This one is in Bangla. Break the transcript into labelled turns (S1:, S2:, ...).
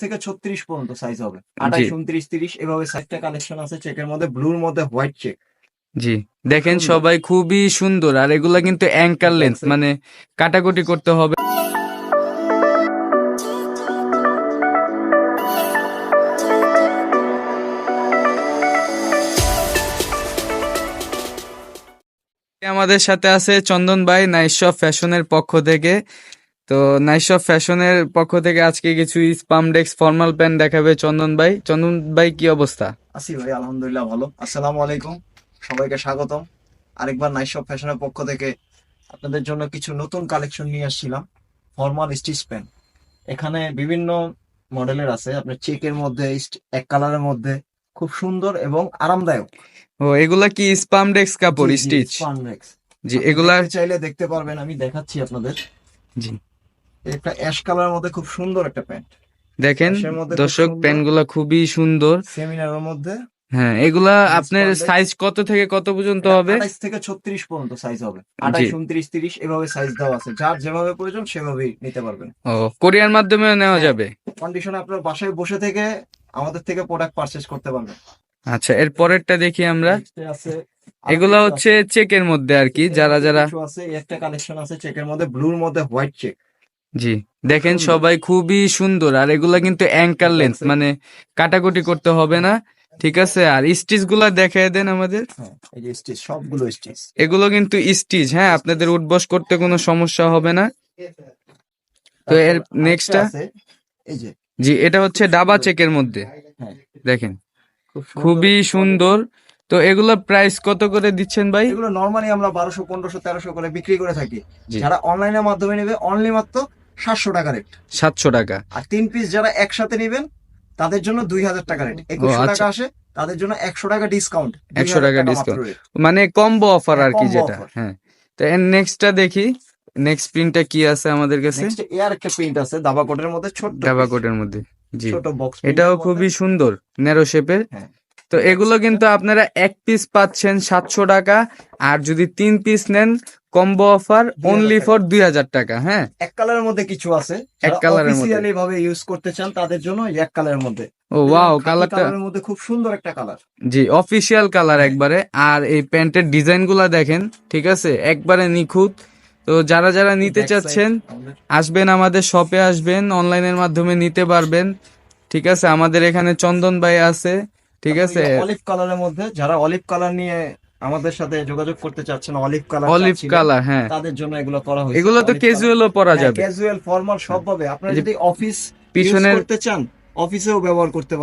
S1: থেকে 36 পর্যন্ত সাইজ হবে।
S2: জি
S1: 28, 29, 30 এভাবে সাইজটা কালেকশন আছে চেকের মধ্যে, ব্লুর মধ্যে হোয়াইট চেক।
S2: জি দেখেন
S1: সুন্দর।
S2: সবাই, খুবই সুন্দর। আর এগুলা কিন্তু অ্যাঙ্কার লেন্থ,
S1: দেখছেন?
S2: মানে কাটাকুটি করতে হবে। আমাদের সাথে আছে চন্দন ভাই নাইস শপ ফ্যাশনের পক্ষ থেকে। তো নাইস শপ ফ্যাশনের পক্ষ থেকে আজকে কিছু স্পামডেক্স ফর্মাল প্যান্ট দেখাবে চন্দন ভাই। চন্দন ভাই কি অবস্থা?
S1: আছি ভাই, আলহামদুলিল্লাহ ভালো। আসসালামু আলাইকুম, সবাইকে স্বাগতম। আরেকবার নাইস শপ ফ্যাশনের পক্ষ থেকে আপনাদের জন্য কিছু নতুন কালেকশন নিয়ে আসছিলাম, ফর্মাল স্টিচ প্যান্ট। এখানে বিভিন্ন মডেলের আছে, আপনার চেকের মধ্যে, এক কালারের মধ্যে, খুব সুন্দর এবং আরামদায়ক।
S2: ও এগুলা কি স্পামডেক্স
S1: জি
S2: কাপড়
S1: জি,
S2: স্টিচ?
S1: স্পানডেক্স।
S2: জি
S1: আপনি
S2: এগুলা
S1: দেখতে চাইলে দেখতে পারবেন, আমি দেখাচ্ছি আপনাদের।
S2: জি
S1: একটা অ্যাশ কালারের মধ্যে খুব সুন্দর একটা প্যান্ট,
S2: দেখেন
S1: অ্যাশের মধ্যে খুব
S2: দর্শক,
S1: সুন্দর,
S2: প্যান্টগুলা খুবই সুন্দর।
S1: সেমিনারের মধ্যে।
S2: হ্যাঁ, এগুলা আপনার
S1: স্পানডেক্স,
S2: সাইজ কত থেকে কত পর্যন্ত
S1: এটা
S2: হবে?
S1: 28 থেকে 36 পর্যন্ত সাইজ হবে।
S2: জি
S1: 28, 29, 30 এভাবে সাইজ দেওয়া আছে, যার যেভাবে প্রয়োজন সেভাবেই নিতে পারবেন।
S2: ও কোরিয়ার মাধ্যমে নেওয়া
S1: হ্যাঁ,
S2: যাবে?
S1: কন্ডিশনে আপনার বাসায় বসে থেকে আমাদের থেকে প্রোডাক্ট পারচেজ করতে পারবেন।
S2: আচ্ছা, এর পরেরটা দেখি আমরা।
S1: Next এ আছে, আরো
S2: এগুলা
S1: কিছু
S2: হচ্ছে
S1: আছে
S2: চেকের মধ্যে আর কি,
S1: চেকের
S2: যারা
S1: মধ্যে,
S2: যারা
S1: কিছু আছে, এই একটা কালেকশন আছে চেকের মধ্যে, ব্লুর মধ্যে হোয়াইট চেক।
S2: জি
S1: খুব
S2: দেখেন
S1: সুন্দর।
S2: সবাই, খুবই সুন্দর। আর এগুলা কিন্তু অ্যাঙ্কার লেন্থ,
S1: দেখছেন?
S2: মানে কাটাকুটি করতে হবে না। ঠিক আছে, আর স্টিচ গুলা দেখায় দেন আমাদের।
S1: হ্যাঁ, এই যে স্টিচ, সবগুলো স্টিচ।
S2: এগুলো কিন্তু স্টিচ, হ্যাঁ, আপনাদের উঠবস করতে কোনো সমস্যা হবে না। তো
S1: তারপর
S2: এর
S1: আরেকটা
S2: নেক্সটটা,
S1: আছে, এই যে,
S2: জি এটা হচ্ছে
S1: খুব
S2: ডাবা
S1: সুন্দর একটা।
S2: চেকের মধ্যে।
S1: হ্যাঁ,
S2: দেখেন
S1: খুব সুন্দর
S2: খুবই
S1: একটা কোয়ালিটি।
S2: সুন্দর। তো এগুলো প্রাইস কত করে দিচ্ছেন ভাই?
S1: এগুলো নরমালি আমরা 1200, 1500, 1300 করে বিক্রি করে থাকি।
S2: জি
S1: যারা অনলাইনের মাধ্যমে নেবে অনলি মাত্র 700 টাকা রেট।
S2: 700 টাকা।
S1: আর 3 পিস যারা একসাথে নেবেন তাদের জন্য 2000 টাকা রেট।
S2: ও
S1: 2100 টাকা
S2: আচ্ছা,
S1: আসে, তাদের জন্য 100 টাকা ডিসকাউন্ট,
S2: 100
S1: 2000
S2: টাকা
S1: টাকা মাত্র
S2: ডিসকাউন্ট,
S1: রেট।
S2: মানে কম্বো অফার
S1: হ্যাঁ,
S2: আর কি
S1: কম্বো
S2: যেটা।
S1: অফার।
S2: হ্যাঁ, তো এর নেক্সটটা দেখি। নেক্সট প্রিন্টটা কি আছে আমাদের কাছে?
S1: নেক্সট এর একটা প্রিন্ট আছে দাবা কোটের মধ্যে, ছোট্ট
S2: ডাবা
S1: পিস,
S2: কোটের মধ্যে। জি
S1: ছোট বক্স
S2: এটাও
S1: প্রিন্টের মধ্যে।
S2: খুবই সুন্দর, ন্যারো শেপের।
S1: হ্যাঁ,
S2: তো
S1: ব্যাক
S2: এগুলো
S1: সাইডটা
S2: কিন্তু আপনারা এক পিস পাচ্ছেন 700 টাকা, আর যদি 3 পিস নেন কম্বো অফার
S1: 2000
S2: অনলি
S1: টাকা।
S2: ফর 2000 টাকা। হ্যাঁ,
S1: এক কালারের মধ্যে কিছু আছে,
S2: এক
S1: যারা
S2: কালারের মধ্যে।
S1: অফিসিয়ালি ভাবে ইউজ করতে চান তাদের জন্য এই এক কালারের মধ্যে।
S2: ও
S1: দেখুন,
S2: ওয়াও,
S1: খাকি
S2: কালারটা
S1: কালারের মধ্যে খুব সুন্দর একটা কালার।
S2: জি অফিসিয়াল কালার
S1: হ্যাঁ,
S2: একবারে। আর এই প্যান্টের ডিজাইন গুলা দেখেন, ঠিক আছে, একবারে নিখুঁত। তো যারা যারা নিতে
S1: ব্যাক সাইড
S2: চাচ্ছেন
S1: আমাদের।
S2: আসবেন, আমাদের শপে আসবেন, অনলাইনের মাধ্যমে নিতে পারবেন। ঠিক আছে, আমাদের এখানে চন্দন ভাই আছে। ঠিক
S1: তারপর
S2: আছে,
S1: অলিভ কালারের মধ্যে, যারা অলিভ কালার নিয়ে আমাদের সাথে যোগাযোগ করতে চাচ্ছেন, অলিভ কালার
S2: অলিভ
S1: চাচ্ছিলেন,
S2: কালার, হ্যাঁ।
S1: তাদের জন্য এগুলো করা হয়েছে,
S2: এগুলো তো
S1: অলিভ কালার।
S2: ক্যাজুয়ালও পরা
S1: হ্যাঁ,
S2: যাবে।
S1: ক্যাজুয়াল, ফর্মাল
S2: হ্যাঁ,
S1: সব পাবে। আপনারা
S2: এই যে
S1: যদি অফিস ইউজ
S2: পিছনের
S1: করতে চান, অফিসেও ব্যবহার করতে পারবেন।